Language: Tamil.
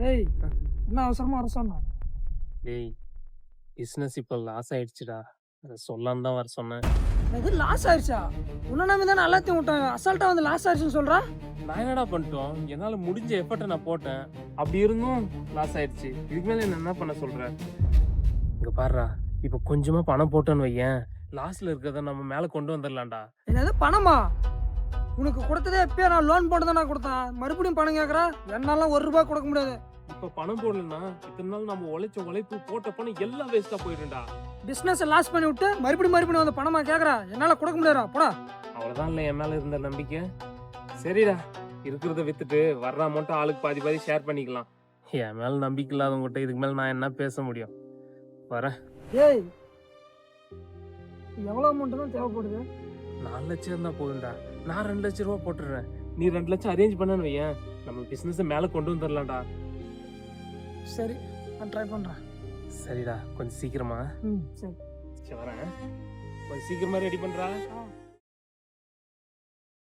ஏய் என்ன அவசரமா வர சொன்னா? டேய் பிஸ்னஸ் இப்போ லாஸ் ஆயிடுச்சுடா. அத சொல்லான்னு தான் வர சொன்னேன். இது லாஸ் ஆயிடுச்சா? உன்ன நம்பி தானே எல்லாத்தையும் விட்டேன். அசால்ட்டா வந்து லாஸ் ஆயிடுச்சுன்னு சொல்றா? நான் என்னடா பண்ணிட்டோம்? என்னால முடிஞ்ச எஃபர்ட்டை நான் போட்டேன். அப்படி இருந்தும் லாஸ் ஆயிடுச்சு. இதுக்கு மேல என்ன பண்ண சொல்ற? இங்க பாருடா, இப்போ கொஞ்சமா பணம் போட்டோன்னு வையேன், லாஸ்ல இருக்கிறத நம்ம மேல கொண்டு வந்துடலாம்டா. என்னது பணமா? உனக்கு கொடுத்ததே எப்பயே நான் லோன் போட்டு தான் கொடுத்தேன். மறுபடியும் பணம் கேட்குறா? என்னால ₹1 கொடுக்க முடியாது. இப்போ பணம் போடலன்னா இத்தனை நாள் நம்ம உழைச்ச உழைப்பு போட்ட பணம் எல்லாம் வேஸ்டா போயிடும்டா. பிசினஸ் லாஸ் பண்ணி விட்டு மறுபடியும் வந்து பணமா கேட்குறா? என்னால கொடுக்க முடியாதா? போடா. அவ்வளவுதான் இல்லை என் மேல இருந்த நம்பிக்கை. சரிடா, இருக்கிறத வித்துட்டு வர்ற அமௌண்ட்டை ஆளுக்கு பாதி பாதி ஷேர் பண்ணிக்கலாம். என் மேல நம்பிக்கை இல்லாதவங்ககிட்ட இதுக்கு மேல நான் என்ன பேச முடியும்? வரேன். ஏய் எவ்வளோ அமௌண்ட் தான் தேவைப்படுது? 4 லட்சம் இருந்தா போதும்டா. நான் 2 லட்சம் ரூபா போட்டுடுறேன். நீ 2 லட்சம் அரேஞ்ச் பண்ணன்னு வையேன், நம்ம பிசினஸ் மேல கொண்டு வந்துடலாம்டா. சரி நான் ட்ரை பண்றேன். சரிடா, கொஞ்சம் சீக்கிரமா. சரி சரி வரேன். கொஞ்சம் சீக்கிரமா ரெடி பண்றா. ஆ